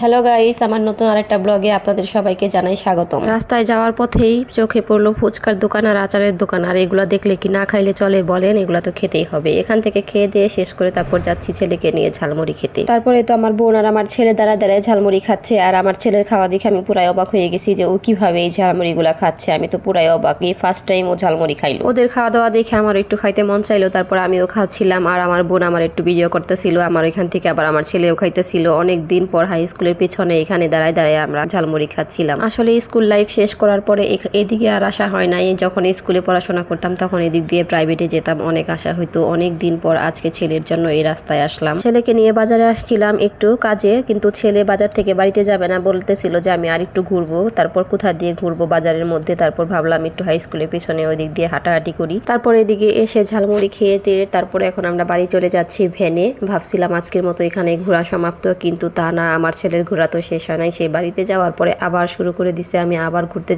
Hello guys, আমার নতুন আরেকটা ব্লগে আপনাদের সবাইকে জানাই স্বাগতম। রাস্তায় যাওয়ার পথেই চোখে পড়লো ফুচকার দোকান আর আচারের দোকান। আর এগুলো দেখলে কি না খাইলে চলে বলেন? এগুলো তো খেতেই হবে। এখান থেকে খেয়ে দিয়ে শেষ করে তারপর যাচ্ছি ছেলেকে নিয়ে ঝালমুড়ি খেতে। তারপরে তো আমার বোন আর আমার ছেলে দাঁড়ায় দাঁড়ায় ঝালমুড়ি খাচ্ছে। আর আমার ছেলের খাওয়া দেখে আমি পুরাই অবাক হয়ে গেছি যে ও কিভাবে এই ঝালমুড়িগুলা খাচ্ছে। আমি তো পুরাই অবাক, এই ফার্স্ট টাইম ও ঝালমুড়ি খাইলো। ওদের খাওয়া দাওয়া দেখে আমার একটু খাইতে মন চাইলো, তারপর আমিও খাচ্ছিলাম। আর আমার বোন আমার একটু ভিডিও করতেছিল, আমার এখান থেকে আবার আমার ছেলেও খাইতেছিল। অনেক দিন পর হাই স্কুলের পিছনে এখানে দাঁড়ায় দাঁড়ায় আমরা ঝালমুড়ি খাচ্ছিলাম। আসলে স্কুল লাইফ শেষ করার পরে এদিকে আর আসা হয় নাই। যখন স্কুলে পড়াশোনা করতাম তখন এদিক দিয়ে প্রাইভেটে যেতাম, অনেক আশা হইতো। অনেক দিন পর আজকে ছেলের জন্য এই রাস্তায় আসলাম। ছেলেকে নিয়ে বাজারে আসছিলাম একটু কাজে, কিন্তু ছেলে বাজার থেকে বাড়িতে যাবে না, বলতেছিল যে আমি আর একটু ঘুরবো। তারপর কোথা দিয়ে ঘুরবো বাজারের মধ্যে, তারপর ভাবলাম একটু হাই স্কুলের পিছনে ওই দিক দিয়ে হাঁটাহাঁটি করি। তারপর এদিকে এসে ঝালমুড়ি খেয়ে তারপরে এখন আমরা বাড়ি চলে যাচ্ছি ভ্যানে। ভাবছিলাম আজকের মতো এখানে ঘোরা সমাপ্ত, কিন্তু তা না, আমার ছেলের ঘোরা তো শেষ হয় নাই। সেই বাড়িতে যাওয়ার পরে আবার শুরু করে দিছে আমি আবার ঘুরতে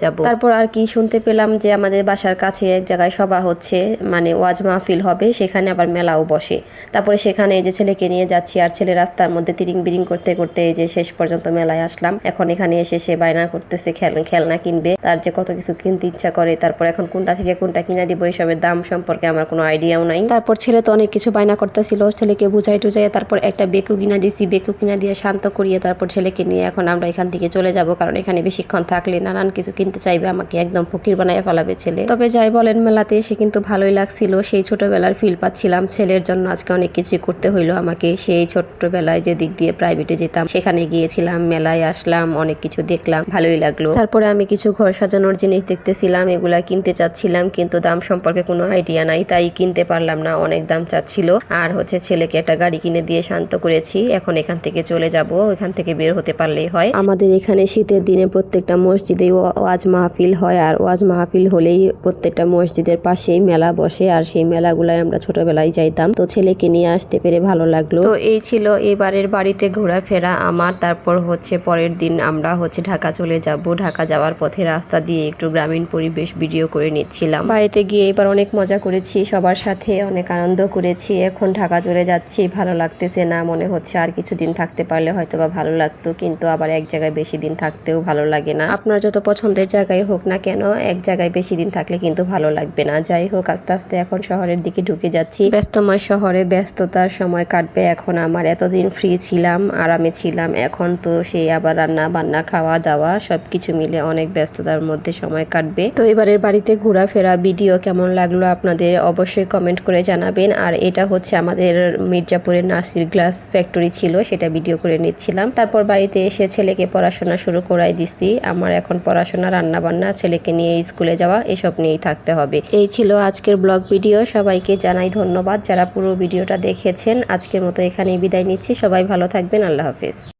যাব। তারপর আর কি শুনতে পেলাম যে আমাদের বাসার কাছে এক জায়গায় সভা হচ্ছে, মানে ওয়াজ মাহফিল হবে, সেখানে আবার মেলাও বসে। তারপরে সেখানে এই যে ছেলেকে নিয়ে যাচ্ছি, আর ছেলে রাস্তার মধ্যে তিরিং বিরিং করতে করতে এই যে শেষ পর্যন্ত মেলায় আসলাম। এখন এখানে এসে সে বায়না করতেছে খেলনা কিনবে, তার যে কত কিছু কিনতে ইচ্ছা করে। তারপর এখন কোনটা থেকে কোনটা কিনা দিব এসবের দাম সম্পর্কে আমার কোনো আইডিয়াও নাই। তারপর ছেলে তো অনেক কিছু বায়না করতেছিল, ছেলেকে বুঝাই টুঝাই তারপর একটা বেকু কিনা দিছি, বেকু কিনা দিয়ে শান্ত করিয়ে তারপর ছেলেকে নিয়ে এখন আমরা এখান থেকে চলে যাব, কারণ এখানে বেশিক্ষণ থাকলে নানান কিছু কিনতে চাইবে, আমাকে একদম ফকির বানায় ফেলাবে ছেলে। তবে যাই বলেন, মেলাতে এসে কিন্তু ভালোই লাগছিল, সেই ছোটবেলার ফিল পাচ্ছিলাম। ছেলের জন্য আজকে অনেক কিছু করতে হইলো আমাকে। সেই ছোট্টবেলায় যে দিক দিয়ে প্রাইভেটে যেতাম সেখানে গিয়েছিলাম, মেলায় আসলাম, অনেক কিছু দেখলাম, ভালোই লাগলো। তারপরে আমি কিছু ঘর সাজানোর জিনিস দেখতেছিলাম, এগুলা কিনতে চাচ্ছিলাম, কিন্তু দাম সম্পর্কে কোনো আইডিয়া নাই, তাই কিনতে পারলাম না, অনেক দাম চাচ্ছিল। আর ছেলেকে একটা গাড়ি কিনে দিয়ে শান্ত করেছি। এখন এখান থেকে চলে যাব, এখান থেকে বের হতে পারলেই হয়। আমাদের এখানে শীতের দিনে প্রত্যেকটা মসজিদে ওয়াজ মাহফিল হয়, আর ওয়াজ মাহফিল হলেই প্রত্যেকটা মসজিদের পাশেই মেলা বসে, আর সেই মেলাগুলায় আমরা ছোটবেলায় যাইতাম। তো ছেলেকে নিয়ে আসতে পেরে ভালো লাগলো। তো এই ছিল এবারের বাড়িতে ঘোরাফেরা আমার। তারপর পরের দিন আমরা ঢাকা চলে যাব। ঢাকা যাওয়ার পথে রাস্তা দিয়ে একটু গ্রামীণ পরিবেশ ভিডিও করে নিচ্ছিলাম। বাড়িতে গিয়ে এবার অনেক মজা করেছি, সবার সাথে অনেক আনন্দ করেছি। এখন ঢাকা চলে যাচ্ছি, ভালো লাগতেছে না, মনে হচ্ছে আর কিছুদিন থাকতে পারলে হয়তো বা ভালো লাগতো, কিন্তু আবার এক জায়গায় বেশি দিন থাকতেও ভালো লাগে না। আপনার যত পছন্দের জায়গায় হোক না কেন, এক জায়গায় বেশি দিন থাকলে কিন্তু ভালো লাগবে না। যাই হোক, আস্তে আস্তে এখন শহরের দিকে ঢুকে যাচ্ছি। ব্যস্তময় শহরে ব্যস্ততার সময় কাটবে এখন আমার। এতদিন ফ্রি ছিলাম, আরামে ছিলাম, এখন তো সেই আবার রান্না বান্না, খাওয়া দাওয়া সবকিছু মিলে অনেক ব্যস্ততার মধ্যে সময় কাটবে। তো এবারের বাড়িতে ঘোরাফেরা ভিডিও কেমন লাগলো আপনাদের অবশ্যই কমেন্ট করে জানাবেন। আর এটা আমাদের মির্জাপুরের নাসির গ্লাস ফ্যাক্টরি ছিল, সেটা ভিডিও করে নিচ্ছিলাম। তারপর বাড়িতে এসে ছেলেকে পড়াশোনা শুরু করাই দিছি। আমার এখন পড়াশোনা, রান্না বান্না, ছেলেকে নিয়ে স্কুলে যাওয়া, এসব নিয়েই থাকতে হবে। এই ছিল আজকের ব্লগ ভিডিও। সবাইকে জানাই ধন্যবাদ যারা পুরো ভিডিওটা দেখেছেন। আজকের মতো এখানেই বিদায় নিচ্ছি। সবাই ভালো থাকবেন। আল্লাহ হাফেজ।